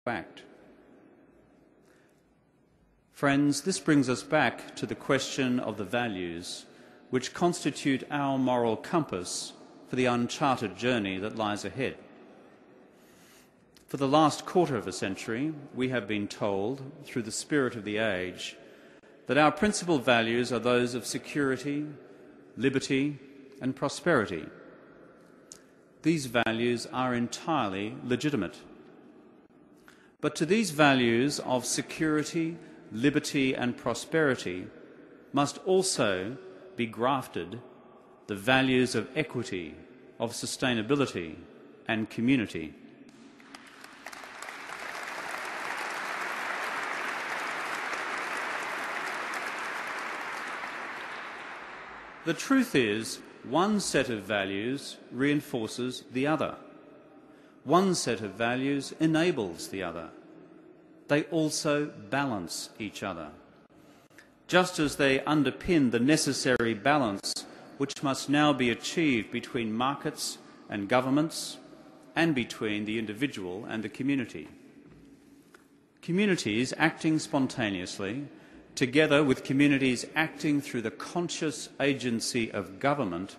act. Friends, this brings us back to the question of the values which constitute our moral compass for the uncharted journey that lies ahead. For the last quarter of a century, we have been told, through the spirit of the age, that our principal values are those of security, liberty, and prosperity. These values are entirely legitimate. But to these values of security, liberty, and prosperity must also be grafted the values of equity, of sustainability, and community. The truth is, one set of values reinforces the other. One set of values enables the other. They also balance each other, just as they underpin the necessary balance which must now be achieved between markets and governments and between the individual and the community. Communities acting spontaneously, together with communities acting through the conscious agency of government,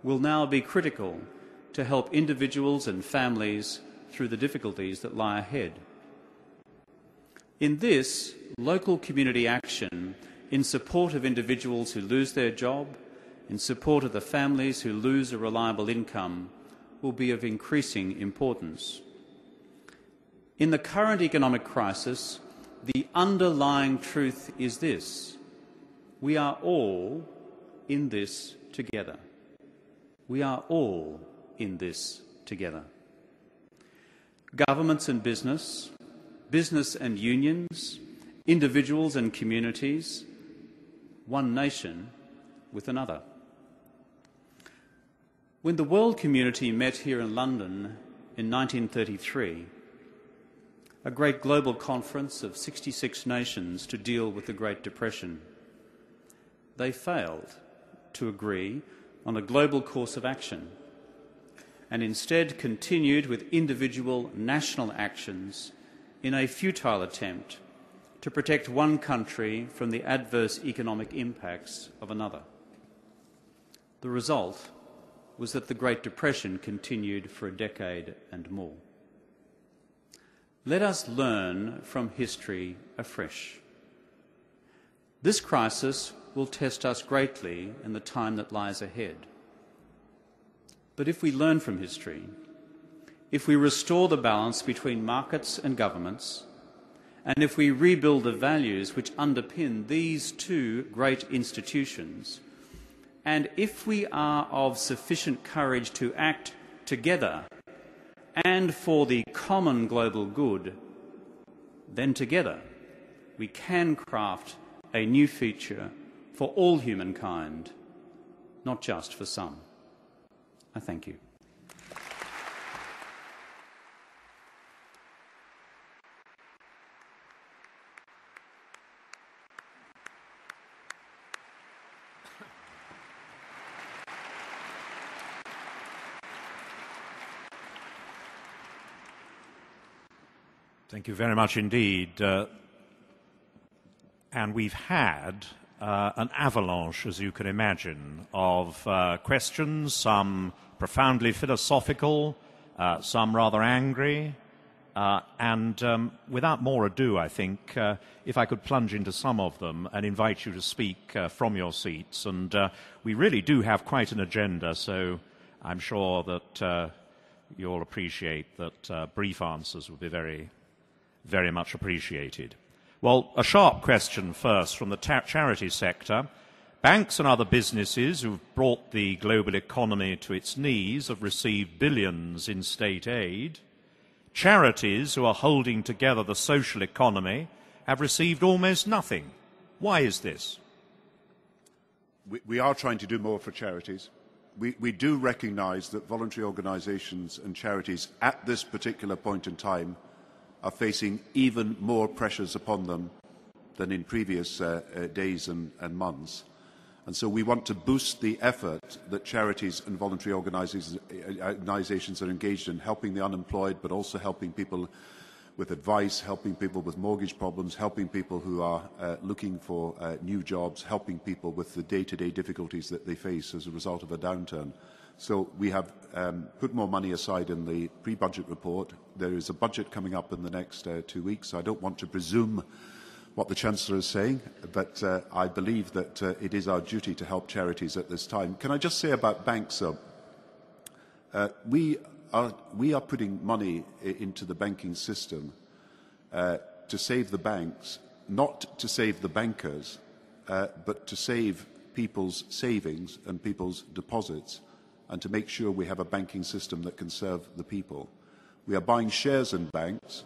will now be critical to help individuals and families through the difficulties that lie ahead. In this, local community action in support of individuals who lose their job, in support of the families who lose a reliable income, will be of increasing importance. In the current economic crisis, the underlying truth is this: we are all in this together. We are all in this together. Governments and business, business and unions, individuals and communities, one nation with another. When the world community met here in London in 1933, a great global conference of 66 nations to deal with the Great Depression, they failed to agree on a global course of action and instead continued with individual national actions in a futile attempt to protect one country from the adverse economic impacts of another. The result was that the Great Depression continued for a decade and more. Let us learn from history afresh. This crisis will test us greatly in the time that lies ahead. But if we learn from history, if we restore the balance between markets and governments, and if we rebuild the values which underpin these two great institutions, and if we are of sufficient courage to act together and for the common global good, then together we can craft a new future for all humankind, not just for some. I thank you. Thank you very much indeed. And we've had an avalanche, as you can imagine, of questions, some profoundly philosophical, some rather angry. And without more ado, I think, if I could plunge into some of them and invite you to speak from your seats. And we really do have quite an agenda, so I'm sure that you'll appreciate that brief answers will be very, very much appreciated. Well, a sharp question first from the charity sector. Banks and other businesses who've brought the global economy to its knees have received billions in state aid. Charities who are holding together the social economy have received almost nothing. Why is this? We are trying to do more for charities. We do recognise that voluntary organisations and charities at this particular point in time are facing even more pressures upon them than in previous days and months. And so we want to boost the effort that charities and voluntary organisations are engaged in, helping the unemployed, but also helping people with advice, helping people with mortgage problems, helping people who are looking for new jobs, helping people with the day-to-day difficulties that they face as a result of a downturn. So we have put more money aside in the pre-budget report. There is a budget coming up in the next 2 weeks. So I don't want to presume what the Chancellor is saying, but I believe that it is our duty to help charities at this time. Can I just say about banks, though? We are putting money into the banking system to save the banks, not to save the bankers, but to save people's savings and people's deposits, and to make sure we have a banking system that can serve the people. We are buying shares in banks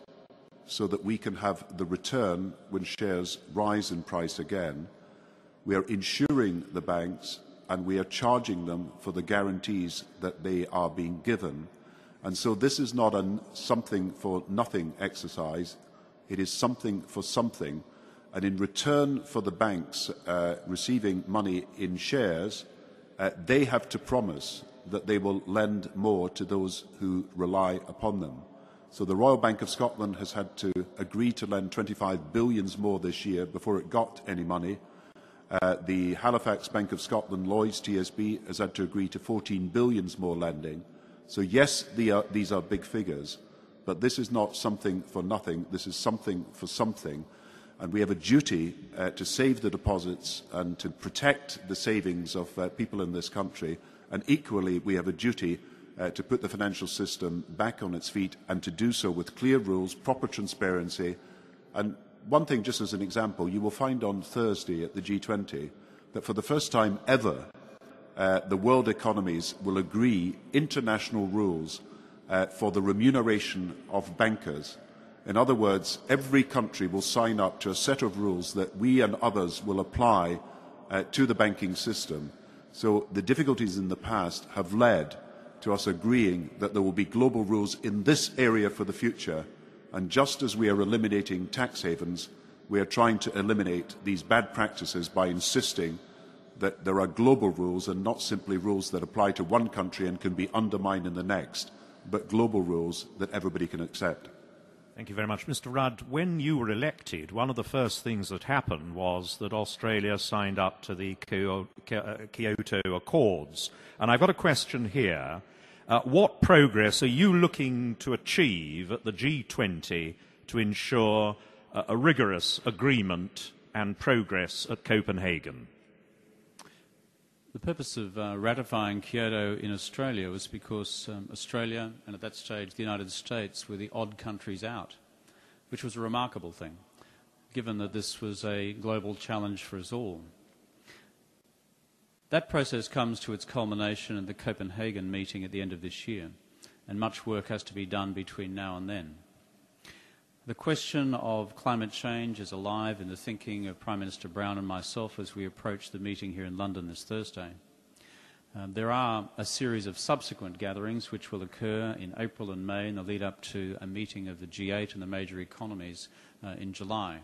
so that we can have the return when shares rise in price again. We are insuring the banks, and we are charging them for the guarantees that they are being given. And so this is not a something for nothing exercise. It is something for something. And in return for the banks receiving money in shares, they have to promise that they will lend more to those who rely upon them. So the Royal Bank of Scotland has had to agree to lend 25 billion more this year before it got any money. The Halifax Bank of Scotland, Lloyds TSB, has had to agree to 14 billion more lending. So yes, these are big figures, but this is not something for nothing. This is something for something. And we have a duty to save the deposits and to protect the savings of people in this country. And equally, we have a duty to put the financial system back on its feet, and to do so with clear rules, proper transparency. And one thing, just as an example, you will find on Thursday at the G20 that for the first time ever, the world economies will agree international rules for the remuneration of bankers. In other words, every country will sign up to a set of rules that we and others will apply to the banking system. So the difficulties in the past have led to us agreeing that there will be global rules in this area for the future. And just as we are eliminating tax havens, we are trying to eliminate these bad practices by insisting that there are global rules and not simply rules that apply to one country and can be undermined in the next, but global rules that everybody can accept. Thank you very much. Mr. Rudd, when you were elected, one of the first things that happened was that Australia signed up to the Kyoto Accords. And I've got a question here. What progress are you looking to achieve at the G20 to ensure a rigorous agreement and progress at Copenhagen? The purpose of ratifying Kyoto in Australia was because Australia, and at that stage the United States, were the odd countries out, which was a remarkable thing, given that this was a global challenge for us all. That process comes to its culmination at the Copenhagen meeting at the end of this year, and much work has to be done between now and then. The question of climate change is alive in the thinking of Prime Minister Brown and myself as we approach the meeting here in London this Thursday. There are a series of subsequent gatherings which will occur in April and May in the lead up to a meeting of the G8 and the major economies in July.